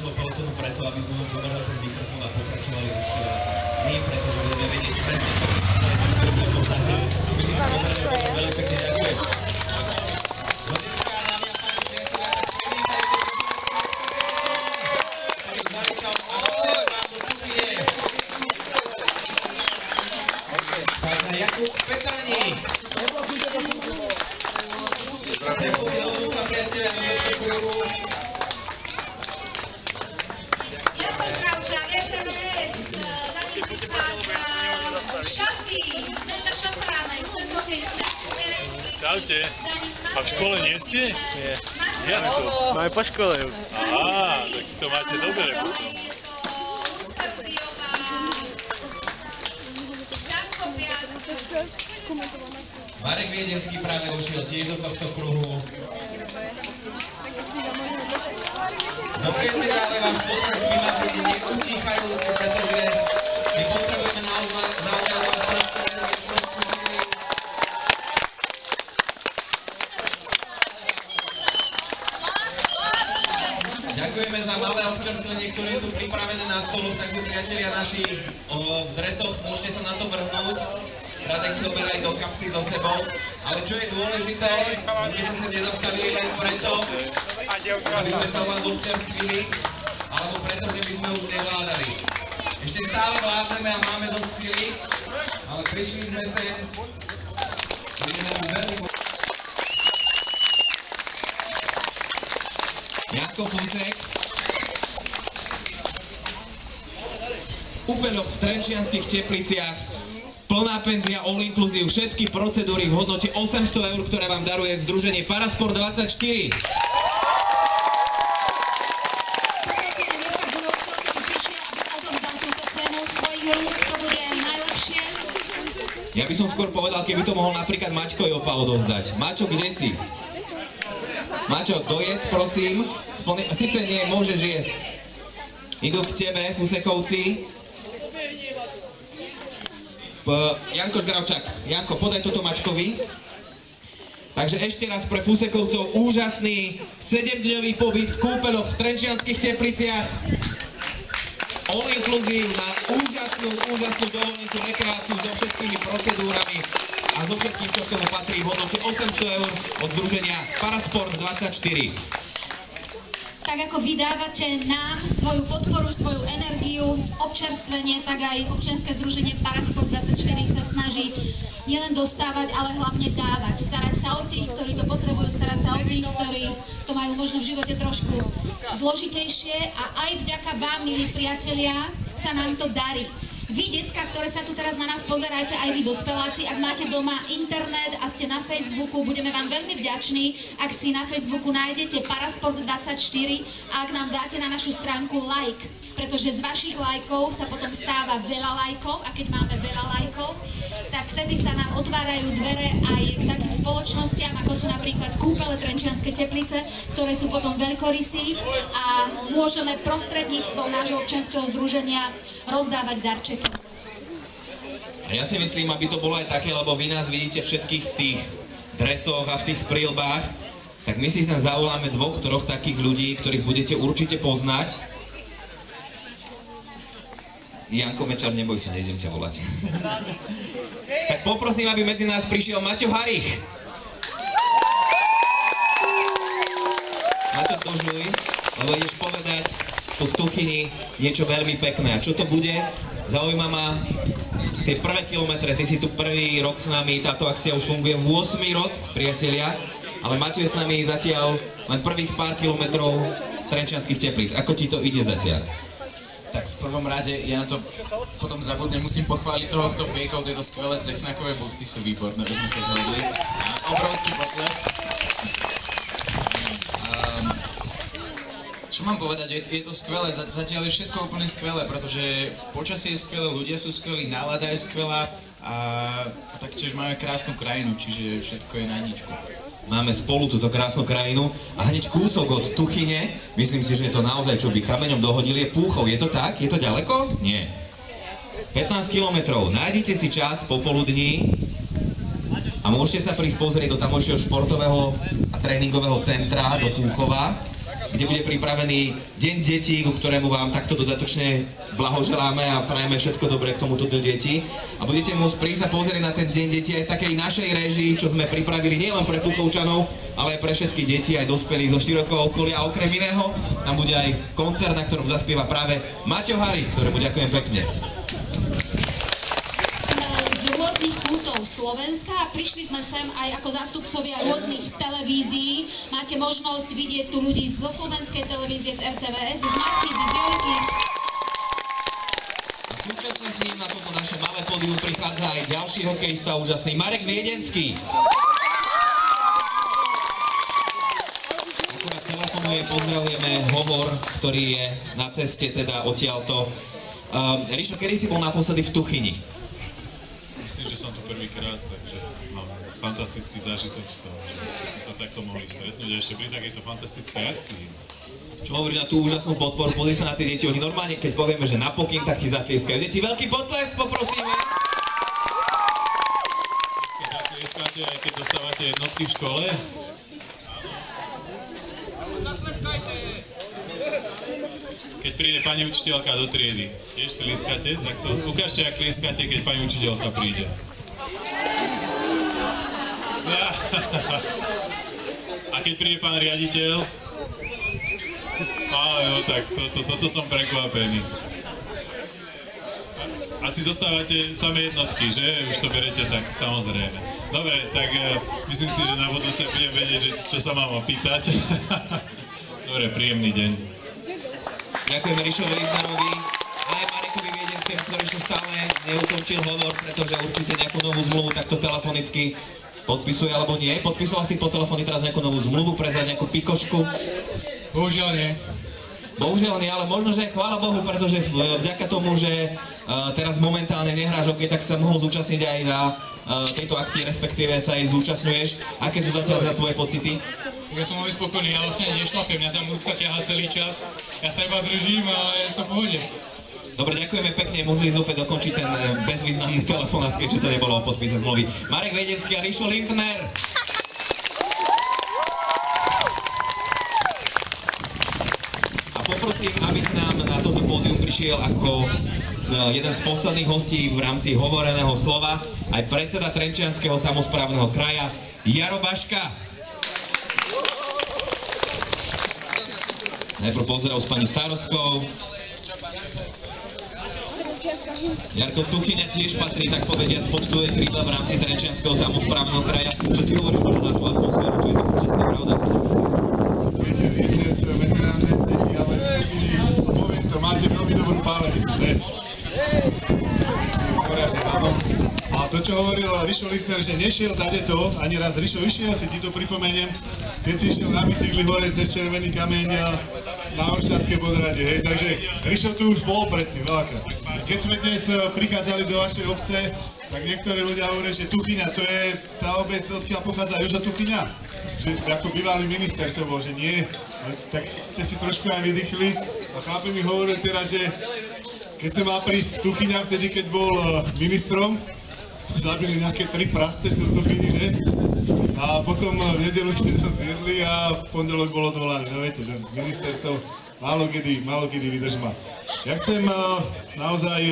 našlo pelotonu preto, aby sme vám zobrali ten mikrofón a pokračovali už nie preto, že budeme vedieť presne to, ale to poznáte. Myslím, že veľmi pekne ďakujem. Jakub Petrani. Jakub Kravčák, RTVS, za ním prichádza Šafi, Center Šafránek, Centrofejska, Českej republiky. Čaute. A v škole nie ste? Nie. Jak to? Máme po škole už. Á, tak to máte dobre potom. Marek Viedenský práve ušiel tiež do tohto kruhu. No priateľi, ale vám potrebujem mať ľudí neutíchajúci, pretože my potrebujeme naozaj vás Ďakujeme za malé občerstvenie, ktoré je tu pripravené na stolu, takže priatelia naši v dresoch, môžete sa na to vrhnúť. Radek zoberaj do kapsy so sebou, ale čo je dôležité, my sme sa sem nedostavili len preto, aby sme sa u vás občerstvili, alebo preto, že by sme už nevládali. Ešte stále vládneme a máme dosť sily, ale prišli sme sem, Janko Fusek, Úpeľok v Trenčianskych Tepliciach, plná penzia, all inclusive, všetky procedúry v hodnote 800 eur, ktoré vám daruje Združenie Parasport 24. Ja by som skôr povedal, keby to mohol napríklad Maťko Jopa odovzdať. Maťo, kde si? Maťo, dojedz, prosím. Sice nie, môžeš jesť. Idú k tebe, Fusekovci. Janko Žgravčák. Janko, podaj toto Maťkovi. Takže ešte raz pre Fusekovcov úžasný 7-dňový pobyt v kúpeľoch v Trenčianskych Tepliciach. All inclusive na úžasnú dovolenku, rekreáciu so všetkými procedúrami a so všetkým, čo k tomu patrí, v hodnote 800 eur od Združenia Parasport 24. Tak ako vydávate nám svoju podporu, svoju energiu, občerstvenie, tak aj občianske združenie Parasport 24 sa snaží nielen dostávať, ale hlavne dávať. Starať sa o tých, ktorí to potrebujú, starať sa o tých, ktorí to majú možno v živote trošku zložitejšie a aj vďaka vám, milí priatelia, sa nám to darí. Vy, decka, ktoré sa tu teraz na nás pozerajte, aj vy dospeláci, ak máte doma internet a ste na Facebooku, budeme vám veľmi vďační, ak si na Facebooku nájdete Parasport24 a ak nám dáte na našu stránku like, pretože z vašich lajkov sa potom stáva veľa lajkov a keď máme veľa lajkov, tak vtedy sa nám otvárajú dvere aj k takým spoločnostiam, ako sú napríklad Kúpele Trenčianske Teplice, ktoré sú potom veľkorysí a môžeme prostredníctvom nášho občianskeho združenia rozdávať darčeky. A ja si myslím, aby to bolo aj také, lebo vy nás vidíte všetkých v tých dresoch a v tých príľbách, tak my si sem zavoláme 2-3 takých ľudí, ktorých budete určite poznať. Janko Mečar, neboj sa, nejdem ťa volať. Tak poprosím, aby medzi nás prišiel Maťo Harich. Maťo, dožuj, lebo ideš povedať tu v Tuchyni niečo veľmi pekné. A čo to bude? Zaujíma ma tie prvé kilometre, ty si tu prvý rok s nami, táto akcia už funguje 8. rok, priatelia, ale Maťo je s nami zatiaľ len prvých pár kilometrov z Trenčianskych Teplíc. Ako ti to ide zatiaľ? Tak v prvom rade, ja na to potom zabudnem, musím pochváliť toho, kto piekol tieto skvelé cechnakové buchty, sú výborné, už sme sa zhodli. Obrovský potles. Čo mám povedať, je to skvelé, zatiaľ je všetko úplne skvelé, pretože počasie je skvelé, ľudia sú skvelí, nálada je skvelá a taktiež máme krásnu krajinu, čiže všetko je na ničku. Máme spolu túto krásnu krajinu a hneď kúsok od Tuchyne, myslím si, že je to naozaj, čo by kameňom dohodili, je Púchov. Je to tak? Je to ďaleko? Nie. 15 kilometrov. Nájdite si čas popoludní a môžete sa prísť pozrieť do tamojšieho športového a tréningového centra do Púchova. kde bude pripravený Deň detí, ku ktorému vám takto dodatočne blahoželáme a prajeme všetko dobré k tomuto Dňu detí. A budete môcť prísť a pozrieť na ten Deň detí aj v takej našej réžii, čo sme pripravili nielen pre Pukovčanov, ale aj pre všetky deti, aj dospelých zo širokého okolia. A okrem iného, tam bude aj koncert, na ktorom zaspieva práve Maťo Hari, ktorému ďakujem pekne. Z rôznych kútov Slovenska a prišli sme sem aj ako zástupcovia rôznych televízií. Máte možnosť vidieť tu ľudí zo slovenskej televízie, z RTVS, z Matky, z Jojky. A súčasne s ním na toto naše malé pódium prichádza aj ďalší hokejista, úžasný Marek Viedenský. Akurát telefonuje, pozdravujeme Hovor, ktorý je na ceste teda odtiaľto. Ríšo, kedy si bol naposledy v Tuchyni? Myslím, že som tu prvýkrát, takže mám fantastický zážitok z toho, že sme sa takto mohli stretnúť a ešte pri takejto fantastickej akcii. Čo hovoríš na tú úžasnú podporu? Pozri sa na tie deti, oni normálne, keď povieme, že na pokyn, tak ti zatlieskajú. Deti, veľký potlesk poprosíme! Zatleskajte, aj keď dostávate jednotky v škole. Keď príde pani učiteľka do triedy, tiež tlieskate? Takto? Ukážte, ak tlieskate, keď pani učiteľka príde. A keď príde pán riaditeľ? No tak, toto som prekvapený. Asi dostávate samé jednotky, že? Už to berete tak, samozrejme. Dobre, tak myslím si, že na budúce budem vedieť, čo sa mám opýtať. Dobre, príjemný deň. Ďakujeme Ríšovi Lindnerovi a aj Marekovi Viedenskému, ktorý ešte stále neukončil hovor, pretože určite nejakú novú zmluvu takto telefonicky podpisuje, alebo nie. Podpisoval si po telefóne teraz nejakú novú zmluvu, prezrať nejakú pikošku? Bohužiaľ nie. Bohužiaľ nie, ale možno, že chvála Bohu, pretože vďaka tomu, že teraz momentálne nehráš hokej, tak sa mohol zúčastniť aj na tejto akcii, respektíve sa jej zúčastňuješ. Aké sú zatiaľ za tvoje pocity? Ja som veľmi spokojný, ja vlastne nešlapem, mňa tam ľudská ťahá celý čas, ja sa iba držím a je to v pohode. Dobre, ďakujeme pekne, môžeš opäť dokončiť ten bezvýznamný telefonát, keďže to nebolo o podpise zmluvy. Marek Viedenský a Ríšo Lindner. A poprosím, aby k nám na toto pódium prišiel ako jeden z posledných hostí v rámci hovoreného slova aj predseda Trenčianskeho samosprávneho kraja Jaro Baška. Najprv pozdrav s pani starostkou. Jarko, Tuchyňa tiež patrí, tak povediac, pod tvoje krídla v rámci Trenčianskeho samosprávneho kraja. Čo ty hovoríš možno na tú atmosféru? Tu je to úžasná, pravda? Viete, vy dnes medzinárodné deti, ale v Tuchyni, poviem to, máte veľmi dobrú pálenicu, že? A to, čo hovoril Ríšo Lindner, že nešiel dade to, ani raz Ríšo išiel, si ti to pripomeniem, keď si išiel na bicykli hore cez Červený kameň na Oršťanské podhradie, hej, takže Ríšo tu už bol predtým veľakrát. Keď sme dnes prichádzali do vašej obce, tak niektorí ľudia hovoria, že Tuchyňa, to je tá obec, odkiaľ pochádza Jožo Tuchyňa, že ako bývalý minister som bol, že nie, tak ste si trošku aj vydýchli a chlapi mi hovorili teraz, že keď sa mal prísť Tuchyňa vtedy, keď bol ministrom, zabili nejaké 3 prasce tu v Tuchyni, že? A potom v nedeľu ste tam zjedli a v pondelok bol odvolaný. No viete, ten minister to málo kedy vydržma. Ja chcem naozaj